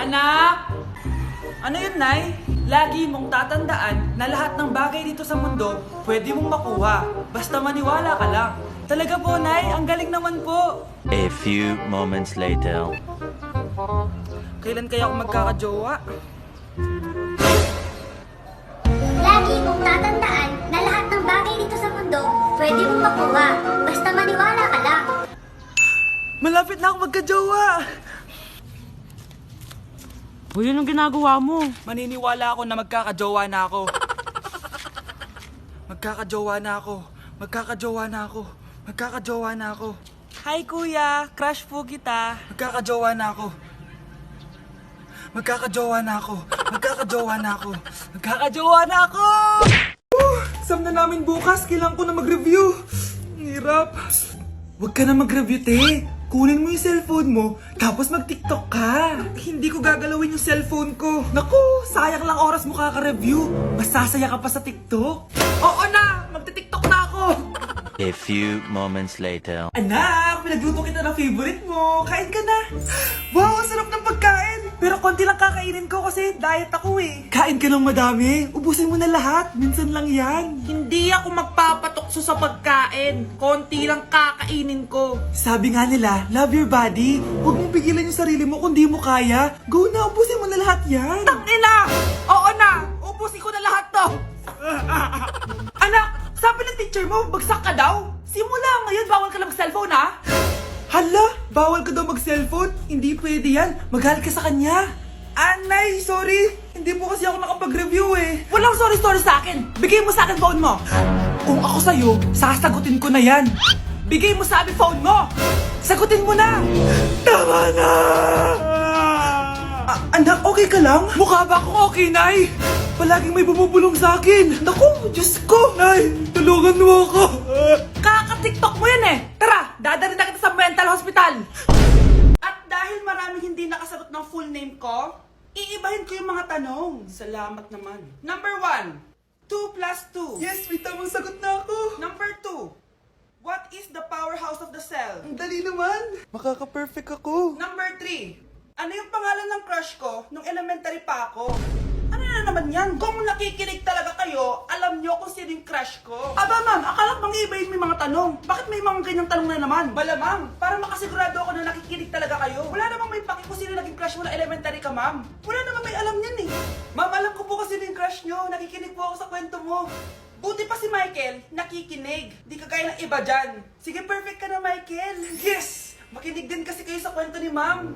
Anak! Ano yun, Nay? Lagi mong tatandaan na lahat ng bagay dito sa mundo pwede mong makuha. Basta maniwala ka lang. Talaga po, Nay. Ang galing naman po. A few moments later. Kailan kaya ako magkakajowa? Lagi mong tatandaan na lahat ng bagay dito sa mundo pwede mong makuha. Basta maniwala ka lang. Malapit na ako magkajowa! Uy, anong ginagawa mo? Maniniwala ako na magkakajowa na ako. Magkakajowa na ako. Magkakajowa na ako. Magkakajowa na ako. Hi, Kuya! Crush po kita. Magkakajowa na ako. Magkakajowa na ako. Magkakajowa na ako. Magkakajowa na ako! Exam na namin bukas. Kailangan ko na mag-review. Ang hirap. Huwag ka na mag-review, te. Kunin mo yung cellphone mo, tapos mag-TikTok ka. Hindi ko gagalawin yung cellphone ko. Naku, sayang lang oras mo kaka-review. Mas sasaya ka pa sa TikTok. Oo na, magti-TikTok na ako. A few moments later. Anak, pinagluto kita ng favorite mo. Kain ka na. Wow, ang sarap ng pagkain. Pero konti lang kakainin ko kasi diet ako eh. Kain ka ng madami. Ubusin mo na lahat. Minsan lang yan. Hindi ako magpapatukso sa pagkain. Konti lang kakainin ko. Sabi nga nila, love your body. Huwag mong pigilan yung sarili mo kung di mo kaya. Go na, ubusin mo na lahat yan. Tangina! Oo na! Ubusin ko na lahat to! Anak, sabi ng teacher mo, bagsak ka daw. Simula ngayon, bawal ka na mag-cellphone ha? Hala, bawal ka daw mag-cellphone? Hindi pwede yan. Magalit ka sa kanya. Anay, sorry. Hindi po kasi ako nakapag-review eh. Walang sorry-sorry sa akin! Bigay mo sa akin phone mo! Kung ako sa'yo, sasagutin ko na yan. Bigay mo sa akin phone mo! Sagutin mo na! Tama na! Anak, okay ka lang? Mukha ba akong okay, Nay? Palaging may bumubulong sa akin. Naku, Diyos ko! Nay, tulungan mo ako! Kaka-TikTok mo yan eh! Tara! Dadalhin na kita sa mental hospital! At dahil maraming hindi nakasagot ng full name ko, iibahin ko yung mga tanong. Salamat naman. Number 1, 2 plus 2. Yes, may tamang sagot na ako. Number 2, what is the powerhouse of the cell? Ang dali naman. Makaka-perfect ako. Number 3, ano yung pangalan ng crush ko nung elementary pa ako? Ano na naman yan? Kung nakikinig talaga kayo, alam nyo kung sino yung crush ko. Aba ma'am, akala ko bang iibahin mo yung mga tanong. Bakit may mga ganyang tanong na naman? Malamang, para makasigurado ako na nakikinig talaga kayo. Wala namang may paki kung sino naging crush mo na elementary ka, ma'am. Wala namang may alam yan eh. Ma'am, alam ko po kasi sino yung crush nyo. Nakikinig po ako sa kwento mo. Buti pa si Michael, nakikinig. Di kagaya ng iba dyan. Sige, perfect ka na, Michael. Yes! Makinig din kasi kayo sa kwento ni ma'am.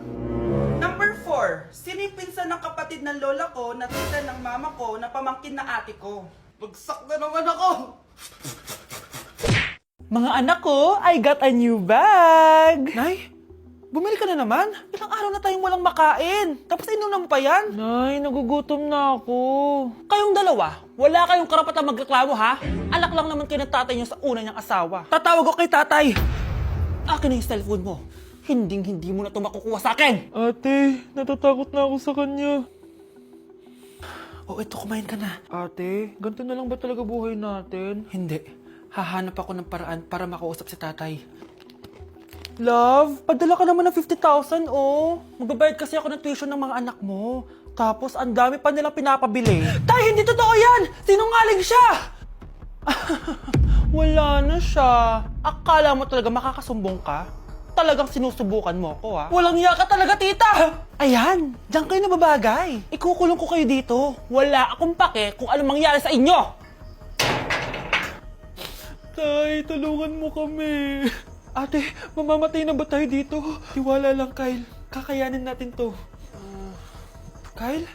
Number 4, sino yung pinsan ng kapatid ng lola ko na tita ng mama ko na pamangkin na ate ko? Bagsak na naman ako! Mga anak ko, I got a new bag! Nay, bumili ka na naman? Ilang araw na tayong walang makain. Tapos inunan mo pa yan? Nay, nagugutom na ako. Kayong dalawa, wala kayong karapatang magreklamo ha? Alak lang naman kayo ng tatay niyo sa una niyang asawa. Tatawag ko kay tatay. Akin na yung cellphone mo. Hindi mo na ito makukuha sa akin! Ate, natatakot na ako sa kanya. Oh, ito, kumain ka na. Ate, ganito na lang ba talaga buhay natin? Hindi. Hahanap ako ng paraan para makausap si tatay. Love, padala ka naman ng 50,000, oh. Magbabayad kasi ako ng tuition ng mga anak mo. Tapos, ang dami pa nilang pinapabili. Tay, hindi totoo yan! Sinungaling siya! Wala na siya. Akala mo talaga makakasumbong ka? Talagang sinusubukan mo ko ha? Walang iya ka talaga, tita! Ayan, diyan kayo nababagay. Ikukulong ko kayo dito. Wala akong pake kung anong mangyari sa inyo. Tay, tulungan mo kami. Ate, mamamatay na ba tayo dito? Tiwala lang, Kyle. Kakayanin natin to. Kyle?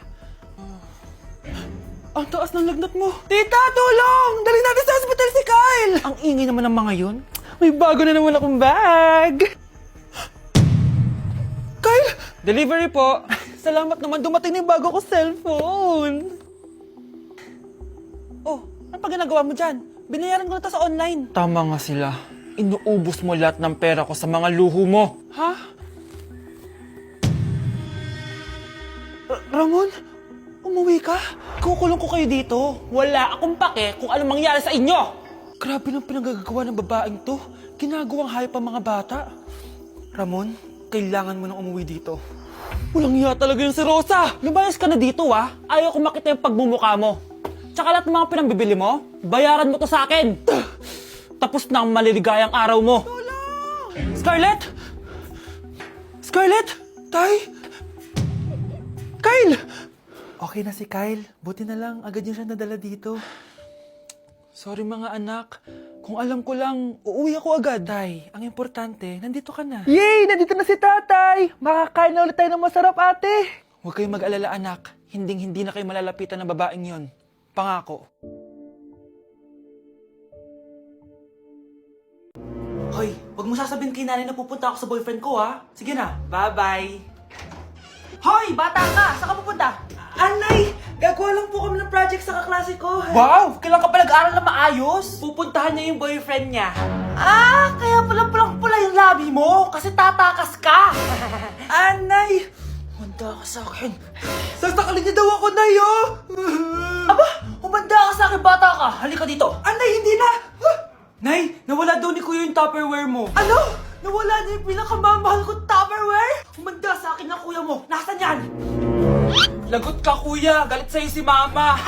Ang taas ng lagnat mo. Tita, tulong! Dali natin sa hospital si Kyle! Ang ingay naman ng mga yun. May bago na naman akong bag. Kyle! Delivery po. Salamat naman, dumating na yung bago ko cellphone. Oh, ano pa ginagawa mo dyan? Binayaran ko na to sa online. Tama nga sila. Inuubos mo lahat ng pera ko sa mga luho mo. Ha? Ramon, umuwi ka? Kukulong ko kayo dito. Wala akong pake kung anong mangyari sa inyo. Grabe ng pinagagawa ng babaeng to. Ginagawang hayop ang mga bata. Ramon, kailangan mo nang umuwi dito. Walang iya talaga yung si Rosa. Lumayas ka na dito, ha? Ayaw ko makita yung pagmumukha mo. Tsaka lahat ng mga pinambibili mo, bayaran mo to sa akin. Tapos na ang maliligayang araw mo. Scarlett! Scarlett! Tay! Kyle! Okay na si Kyle. Buti na lang, agad niya siya nadala dito. Sorry mga anak. Kung alam ko lang, uuwi ako agad. Tay, ang importante, nandito ka na. Yay! Nandito na si tatay! Makakain na ulit tayo ng masarap, ate! Huwag kayong mag-alala, anak. Hindi na kayo malalapitan ng babaeng yon. Pangako. Hoy, wag mo sasabihin kay nanay na pupunta ako sa boyfriend ko, ha? Sige na, bye-bye. Hoy, bata ka! Saan ka pupunta? Anay, gagawa lang po kami ng project sa kaklase ko. Wow! Kailan ka pa nag-aral na maayos? Pupuntahan niya yung boyfriend niya. Ah, kaya pula yung labi mo kasi tatakas ka. Anay, Humanda ka sa akin. sasakalin niya daw ako, Nay, oh. Aba, humanda ka sa akin, bata ka. Halika dito. Anay, hindi na. Nay, nawala daw ni Kuya yung Tupperware mo. Ano? Nawala na yung pinakamamahal kong Tupperware? Humanda sa akin ng kuya mo. Nasaan yan? Lagot ka, kuya. Galit sa'yo si mama.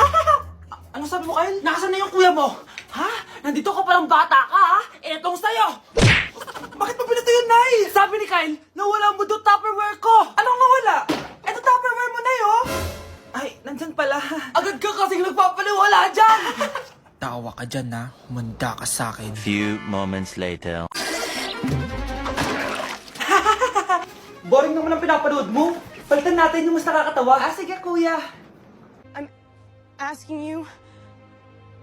Ano sabi mo, Kyle? Nasaan na yung kuya mo? Ha? Nandito ka palang bata ka, ha? Etong sa'yo. Bakit mo pinato yun, Nay? Sabi ni Kyle, nawala mo doon Tupperware ko. Anong nawala? Eto Tupperware mo, Nay, oh. Ay, nandyan pala. Agad ka kasing nagpapaliwala dyan. Tawa ka dyan, ha? Humanda ka sa akin. Few moments later. Boring naman ang pinapanood mo. Palitan natin yung mas nakakatawa. Ah, sige, kuya. Asking you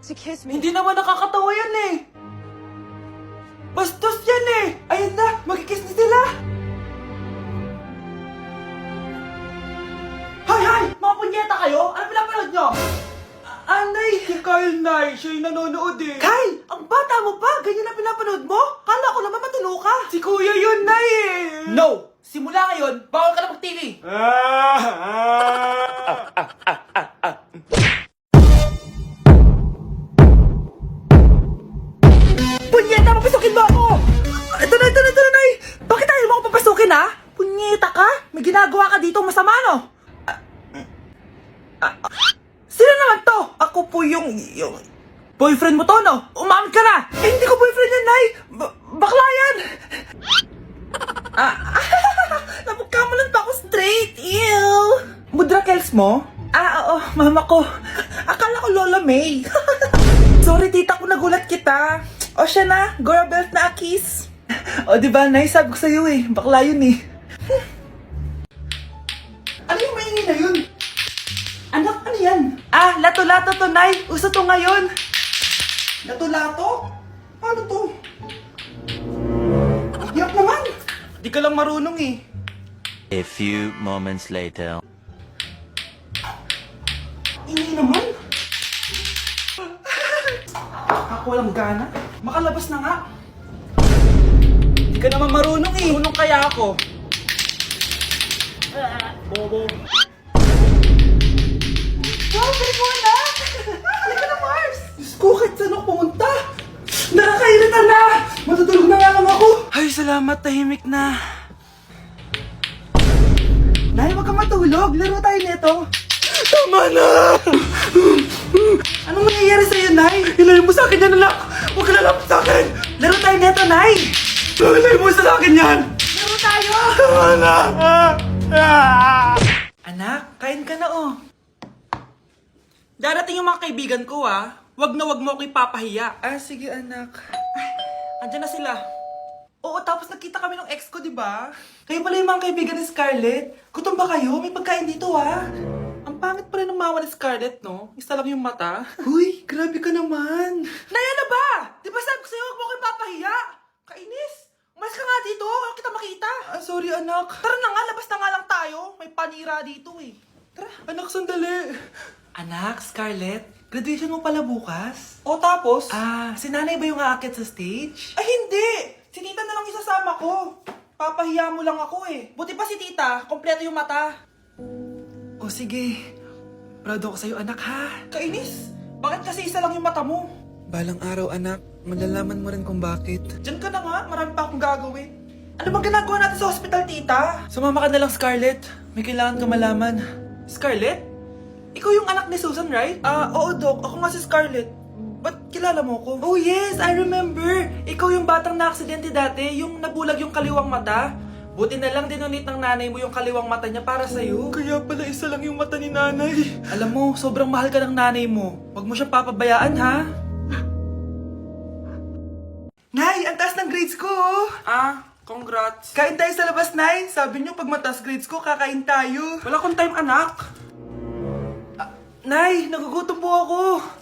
to kiss me. Hindi naman nakakatawa yan eh. Bastos yan eh. Ayun na, magkikiss na sila. Hay! Mga punyeta kayo? Ano pinapanood nyo? Anay. Si Kyle, Nay. Siya yung nanonood eh. Kyle, ang bata mo pa. Ganyan na pinapanood mo? Kala ko naman matino ka. Si Kuya yun, Nay eh. No! Simula ngayon, bawal ka na mag-TV. Punyeta, papasukin mo ako! Ito na, Nay! Bakit ayaw mo ako papasukin, ha? Punyeta ka? May ginagawa ka dito masama, no? Sino naman to? Ako po yung... Boyfriend mo to, no? Umamin ka na! Eh, hindi ko boyfriend yan, Nay! Bakla yan! Napagkamalan pa ako straight! Ew! Mudra Kels mo? Oo, mama ko. Akala ko Lola May. Sorry, tita ko, nagulat kita. O siya na, Gora Belt na Akis. O diba, Nay, sabi ko sa'yo eh. Bakla yun eh. Ano yung maingay na yun? Anak, ano yan? Ah, lato-lato to, Nay. Uso to ngayon. Lato-lato? Ano to? Yak naman. Di ka lang marunong eh. A few moments later. Ini naman. Ako walang gana. Makalabas na nga. Di ka naman marunong eh. Marunong kaya ako. Bobo. Wow, galing mo na! Halika na, Mars! Diyos ko, kahit saan ako pumunta? Nakakairita na! Matutulog na nga lang ako! Ay, salamat, tahimik na. Nay, wag kang matulog. Laro tayo nito. Tama na! Anong nangyayari sa'yo, Nay? Ilayo mo sa akin yan, anak! Huwag ka lalapit sa akin! Laro tayo neto, Nay! Ilayo mo sa akin yan! Laro tayo! Tama na! Anak, kain ka na, oh. Darating yung mga kaibigan ko, ah. Wag na wag mo ako ipapahiya. Ah, sige, anak. Ay, andyan na sila. Oo, tapos nagkita kami ng ex ko, di ba? Kayo pala yung mga kaibigan ni Scarlett. Gutom ba kayo? May pagkain dito, ah. Ang pangit pala ng mama ni Scarlett, no? Isa lang yung mata. Huy, grabe ka naman. Naya na ba? Di ba sabi ko sa'yo, huwag mo ko ipapahiya? Kainis. Umalis ka nga dito. Huwag kita makita. Ah, sorry, anak. Tara na nga, labas na nga lang tayo. May panira dito, eh. Tara. Anak, sandali. Anak, Scarlett, graduation mo pala bukas? O tapos? Ah, si nanay ba yung aakit sa stage? Ay, hindi! Si tita na lang isasama ko. Papahiya mo lang ako eh. Buti pa si tita, kompleto yung mata. O sige, proud ako sa'yo anak ha. Kainis, bakit kasi isa lang yung mata mo? Balang araw, anak. Malalaman mo rin kung bakit. Diyan ka na nga, marami pa akong gagawin. Ano bang ginagawa natin sa hospital, tita? Sumama ka na lang, Scarlett. May kailangan ka malaman. Scarlett? Ikaw yung anak ni Susan, right? Oo, Doc. Ako nga si Scarlett. Ba't kilala mo ko? Oh, yes! I remember! Ikaw yung batang na-aksidente dati, yung nabulag yung kaliwang mata. Buti na lang dinonate ng nanay mo yung kaliwang mata niya para sa'yo. Kaya pala isa lang yung mata ni nanay. Alam mo, sobrang mahal ka ng nanay mo. Huwag mo siyang papabayaan, ha? Nay, ang taas ng grades ko, oh! Congrats. Kain tayo sa labas, Nay. Sabi niyo, pag mataas grades ko, kakain tayo. Wala akong time, anak. Nay, nagugutom po ako.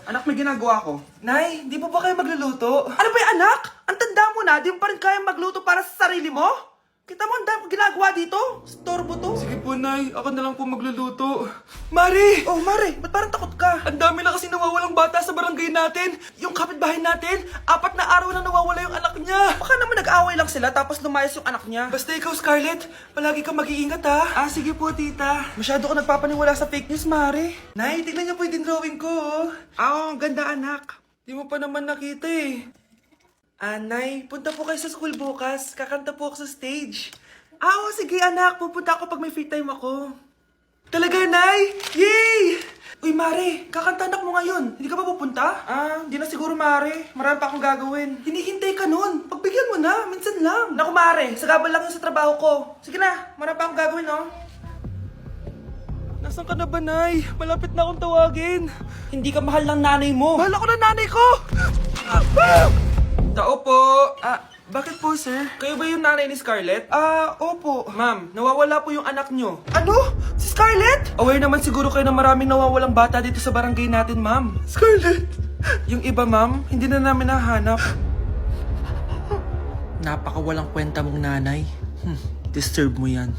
Anak, may ginagawa ko. Nay, di mo ba kayo magluluto? Ano ba yung anak? Ang tanda mo na, di mo pa rin kaya magluto para sa sarili mo? Kita mo ang dami kong ginagawa dito? Storbo to. Sige po, Nay. Ako na lang po magluluto. Mari! Oh, Mare, ba't parang takot ka? Ang dami na kasi nawawalang bata sa barangay natin. Yung kapitbahay natin, 4 na araw na nawawala yung anak niya. Baka naman nag-away lang sila tapos lumayas yung anak niya. Basta ikaw, Scarlett, palagi kang mag-iingat, ha? Sige po, tita. Masyado ko nagpapaniwala sa fake news, Mare. Nay, tignan niyo po yung drawing ko, oh. Ang ganda, anak. Di mo pa naman nakita, eh. Nay, punta po kayo sa school bukas. Kakanta po ako sa stage. Oo, sige anak. Pupunta ako pag may free time ako. Talaga, Nay? Yay! Uy, Mare, kakanta anak mo ngayon. Hindi ka ba pupunta? Hindi na siguro, Mare. Marami pa akong gagawin. Hinihintay ka nun. Pagbigyan mo na. Minsan lang. Naku, Mare. Sagabal lang yun sa trabaho ko. Sige na. Marami pa akong gagawin, oh. Nasaan ka na ba, Nay? Malapit na akong tawagin. Hindi ka mahal ng nanay mo. Mahal ako ng nanay ko! Tao po. Bakit po, sir? Kayo ba yung nanay ni Scarlett? Opo. Ma'am, nawawala po yung anak nyo. Ano? Si Scarlett? Aware naman siguro kayo na maraming nawawalang bata dito sa barangay natin, ma'am. Scarlett! Yung iba, ma'am, hindi na namin nahanap. Napakawalang kwenta mong nanay. Disturb mo yan.